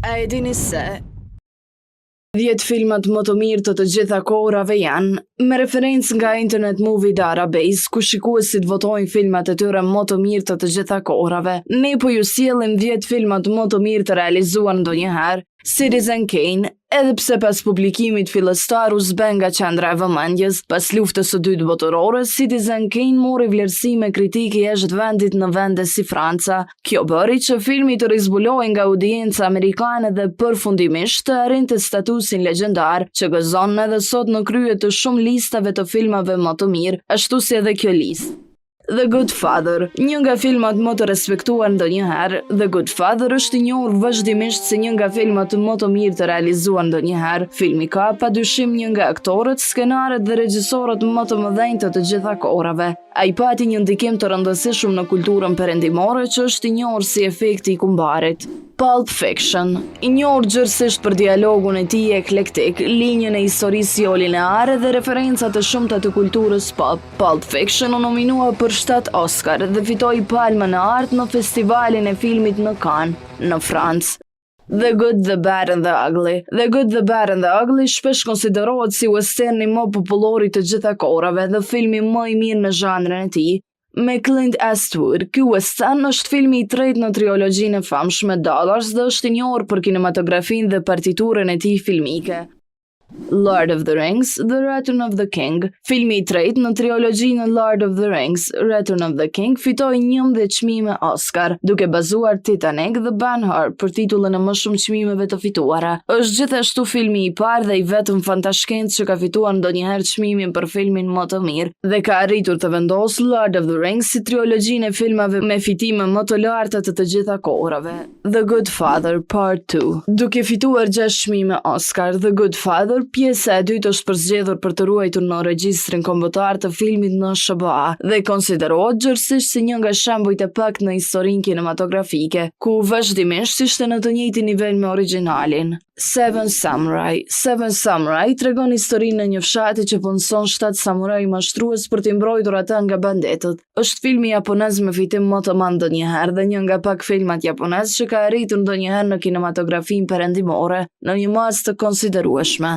A e dini se 10 filmat më të mirë të gjitha kohërave janë, me referencë nga Internet Movie Database, ku shikuesit votojnë filmat e tyre më të mirë të gjitha kohërave. Ne po ju sjellim 10 filmat më të mirë të realizuar ndonjëherë, Citizen Kane, edhe pse pas publikimit fillestar u zben nga qendra e vëmendjes, pas luftës së dytë botërore, Citizen Kane mori vlerësime kritike jashtë vendit në vende si Franca. Kjo bëri që filmi të rizbulohej nga audienca amerikane dhe përfundimisht të arrinte statusin legjendar që gëzon edhe sot në krye të shumë listave të filmave më të mirë, ashtu si edhe kjo listë. The Good Father, një nga filmat më të respektuar ndonjëherë, The Good Father është i njohur vazhdimisht si një nga filmat më të mirë të realizuar ndonjëherë. Filmi ka padyshim një nga aktorët, skenarët dhe regjisorët më të mëdhenj të gjitha kohërave. Ai pati një ndikim të rëndësishëm në kulturën perëndimore që është i njohur si efekti i kumbarit. Pulp Fiction, i njohur gjërësisht për dialogun e tij eklektik, linjën e historisë jo lineare dhe referencat e shumta të kulturës pop. Pulp Fiction u nominua për 7 Oscar dhe fitoi Palmën e Artë në festivalin e filmit në Cannes, në Francë. The Good, the Bad and the Ugly. The Good, the Bad and the Ugly shpesh konsiderohet si westerni më popullor i të gjitha kohërave dhe filmi më i mirë në zhanrin e tij. Me Clint Eastwood, ky western është filmi i tretë në trilogjinë e famshme Dollars dhe është i njohur për kinematografinë dhe partiturën e tij filmike. Lord of the Rings, The Return of the King. Filmi i tretë në trilogjinë Lord of the Rings, Return of the King, fitoi 11 çmime Oscar, duke bazuar Titanic dhe Ben-Hur për titullin e më shumë çmimeve të fituara. Është gjithashtu filmi i parë dhe i vetëm fantashkencë që ka fituar ndonjëherë çmimin për filmin më të mirë dhe ka arritur të vendosë Lord of the Rings si trilogjinë e filmave me fitime më të larta të gjitha kohërave. The Good Father Part 2. Duke fituar 6 çmime Oscar, The Good Father pjesa e dytë është përzgjedhur për të ruajtur në regjistrin kombëtar të filmit në SBA dhe konsiderohet gjërësisht si një nga shembujt e paktë në historinë kinematografike, ku vazhdimisht ishte në të njëjtin nivel me origjinalin. Seven Samurai. Seven Samurai tregon historinë e një fshati që punson 7 samuraj mashtrues për t'i mbrojtur ata nga banditët. Është filmi japonez me fitim më të madh ndonjëherë dhe një nga pak filmat japonez që ka arritur ndonjëherë në kinematografinë perëndimore në një masë të konsiderueshme.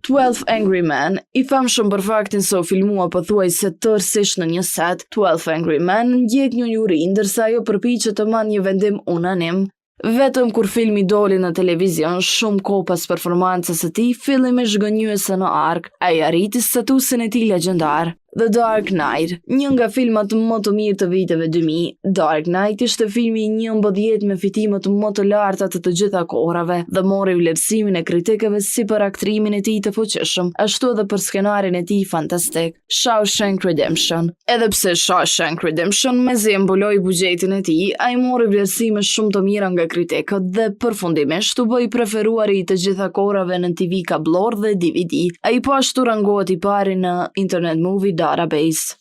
12 Angry Men, i famshëm për faktin se u filmua pothuajse tërësisht në një set, 12 Angry Men ndjek një uri ndërsa ajo përpiqet të marrë një vendim unanim. Vetëm kur filmi doli në televizion, shumë kohë pas performancës së tij, fillimisht gënjyese në ark, ai arriti statusin e tij legjendar. The Dark Knight, një nga filmat më të mirë të viteve 2000, Dark Knight ishte filmi i 11 me fitimet më të larta të gjitha kohërave dhe mori vlerësimin e kritikëve si për aktrimin e tij të fuqishëm, ashtu edhe për skenarin e tij fantastik. Shawshank Redemption. Edhe pse Shawshank Redemption mezi e mbuloi buxhetin e tij, ai mori vlerësime shumë të mira nga kritikët dhe përfundimisht u bë i preferuari i të gjitha kohërave në TV kablor dhe DVD. Ai po ashtu rangohet i pari në Internet Movie Database.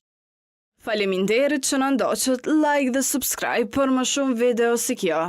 Faleminderit që na ndoqët, like dhe subscribe për më shumë video si kjo.